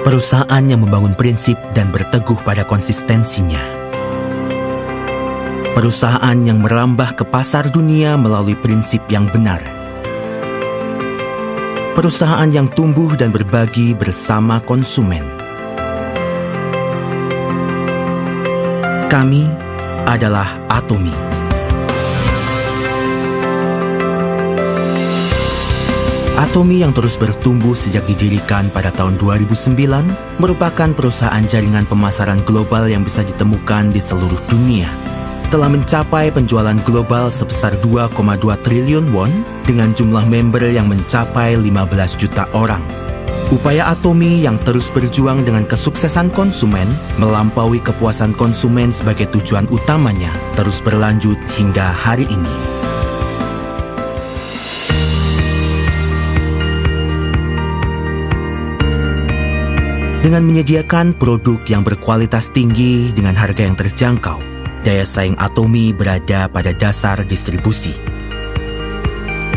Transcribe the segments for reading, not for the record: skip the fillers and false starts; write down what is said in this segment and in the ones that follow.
Perusahaan yang membangun prinsip dan berteguh pada konsistensinya. Perusahaan yang merambah ke pasar dunia melalui prinsip yang benar. Perusahaan yang tumbuh dan berbagi bersama konsumen. Kami adalah Atomy. Atomy yang terus bertumbuh sejak didirikan pada tahun 2009 merupakan perusahaan jaringan pemasaran global yang bisa ditemukan di seluruh dunia. Telah mencapai penjualan global sebesar 2,2 triliun won dengan jumlah member yang mencapai 15 juta orang. Upaya Atomy yang terus berjuang dengan kesuksesan konsumen melampaui kepuasan konsumen sebagai tujuan utamanya terus berlanjut hingga hari ini. Dengan menyediakan produk yang berkualitas tinggi dengan harga yang terjangkau, daya saing Atomy berada pada dasar distribusi.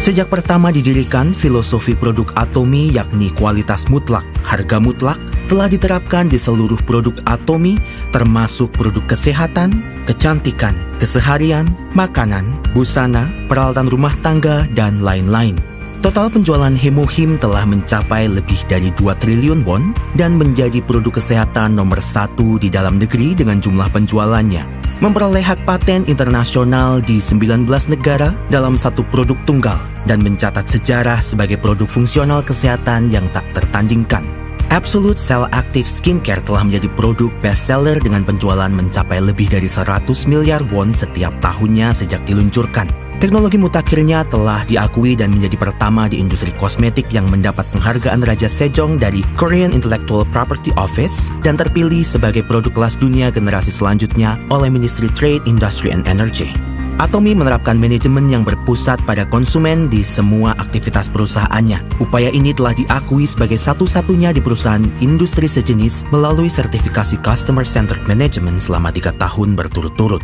Sejak pertama didirikan, filosofi produk Atomy yakni kualitas mutlak, harga mutlak telah diterapkan di seluruh produk Atomy termasuk produk kesehatan, kecantikan, keseharian, makanan, busana, peralatan rumah tangga, dan lain-lain. Total penjualan Hemohim telah mencapai lebih dari 2 triliun won dan menjadi produk kesehatan nomor 1 di dalam negeri dengan jumlah penjualannya. Memperoleh hak paten internasional di 19 negara dalam satu produk tunggal dan mencatat sejarah sebagai produk fungsional kesehatan yang tak tertandingkan. Absolute Cell Active Skincare telah menjadi produk bestseller dengan penjualan mencapai lebih dari 100 miliar won setiap tahunnya sejak diluncurkan. Teknologi mutakhirnya telah diakui dan menjadi pertama di industri kosmetik yang mendapat penghargaan Raja Sejong dari Korean Intellectual Property Office dan terpilih sebagai produk kelas dunia generasi selanjutnya oleh Ministry Trade, Industry and Energy. Atomy menerapkan manajemen yang berpusat pada konsumen di semua aktivitas perusahaannya. Upaya ini telah diakui sebagai satu-satunya di perusahaan industri sejenis melalui sertifikasi Customer Centered Management selama 3 tahun berturut-turut.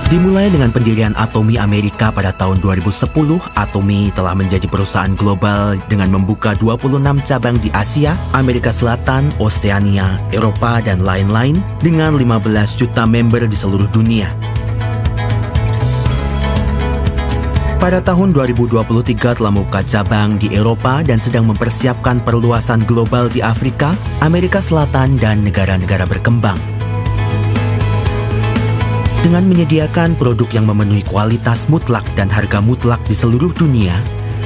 Dimulai dengan pendirian Atomy Amerika pada tahun 2010, Atomy telah menjadi perusahaan global dengan membuka 26 cabang di Asia, Amerika Selatan, Oseania, Eropa, dan lain-lain dengan 15 juta member di seluruh dunia. Pada tahun 2023 telah membuka cabang di Eropa dan sedang mempersiapkan perluasan global di Afrika, Amerika Selatan, dan negara-negara berkembang. Dengan menyediakan produk yang memenuhi kualitas mutlak dan harga mutlak di seluruh dunia,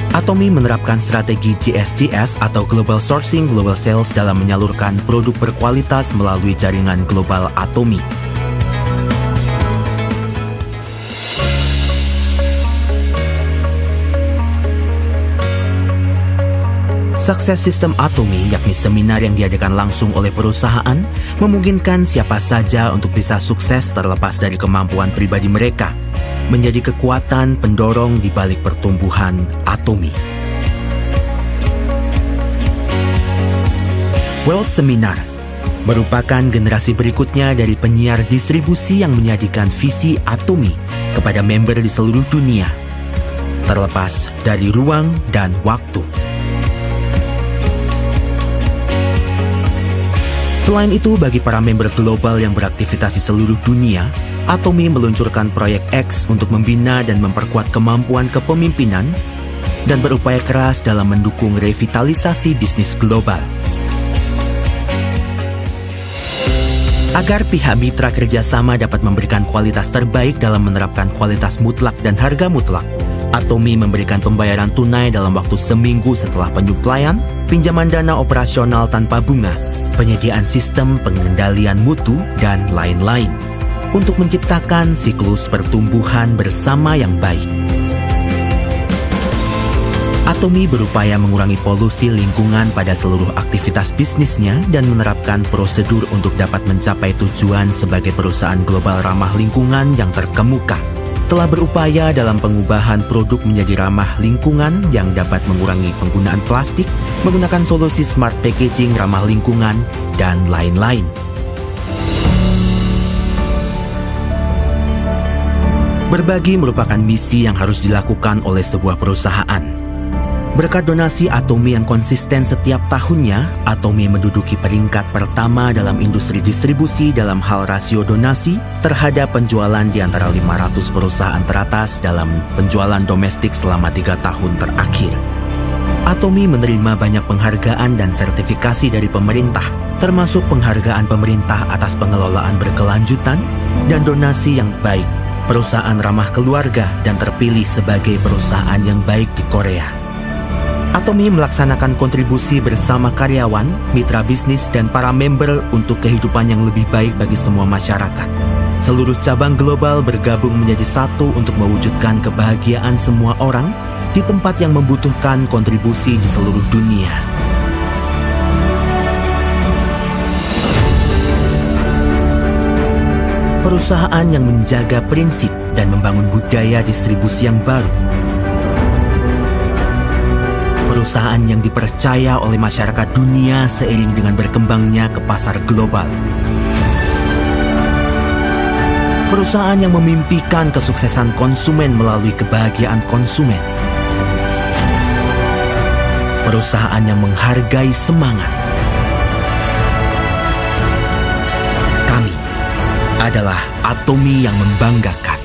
Atomy menerapkan strategi GSGS atau Global Sourcing Global Sales dalam menyalurkan produk berkualitas melalui jaringan global Atomy. Sukses sistem Atomy, yakni seminar yang diadakan langsung oleh perusahaan, memungkinkan siapa saja untuk bisa sukses terlepas dari kemampuan pribadi mereka, menjadi kekuatan pendorong di balik pertumbuhan Atomy. World Seminar merupakan generasi berikutnya dari penyiar distribusi yang menyajikan visi Atomy kepada member di seluruh dunia, terlepas dari ruang dan waktu. Selain itu, bagi para member global yang beraktivitas di seluruh dunia, Atomy meluncurkan proyek X untuk membina dan memperkuat kemampuan kepemimpinan dan berupaya keras dalam mendukung revitalisasi bisnis global. Agar pihak mitra kerjasama dapat memberikan kualitas terbaik dalam menerapkan kualitas mutlak dan harga mutlak, Atomy memberikan pembayaran tunai dalam waktu seminggu setelah penyuplaian, pinjaman dana operasional tanpa bunga, penyediaan sistem pengendalian mutu, dan lain-lain untuk menciptakan siklus pertumbuhan bersama yang baik. Atomy berupaya mengurangi polusi lingkungan pada seluruh aktivitas bisnisnya dan menerapkan prosedur untuk dapat mencapai tujuan sebagai perusahaan global ramah lingkungan yang terkemuka. Telah berupaya dalam pengubahan produk menjadi ramah lingkungan yang dapat mengurangi penggunaan plastik, menggunakan solusi smart packaging ramah lingkungan, dan lain-lain. Berbagi merupakan misi yang harus dilakukan oleh sebuah perusahaan. Berkat donasi Atomy yang konsisten setiap tahunnya, Atomy menduduki peringkat pertama dalam industri distribusi dalam hal rasio donasi terhadap penjualan di antara 500 perusahaan teratas dalam penjualan domestik selama 3 tahun terakhir. Atomy menerima banyak penghargaan dan sertifikasi dari pemerintah, termasuk penghargaan pemerintah atas pengelolaan berkelanjutan dan donasi yang baik, perusahaan ramah keluarga, dan terpilih sebagai perusahaan yang baik di Korea. Atomy melaksanakan kontribusi bersama karyawan, mitra bisnis, dan para member untuk kehidupan yang lebih baik bagi semua masyarakat. Seluruh cabang global bergabung menjadi satu untuk mewujudkan kebahagiaan semua orang di tempat yang membutuhkan kontribusi di seluruh dunia. Perusahaan yang menjaga prinsip dan membangun budaya distribusi yang baru. Perusahaan yang dipercaya oleh masyarakat dunia seiring dengan berkembangnya ke pasar global. Perusahaan yang memimpikan kesuksesan konsumen melalui kebahagiaan konsumen. Perusahaan yang menghargai semangat. Kami adalah Atomy yang membanggakan.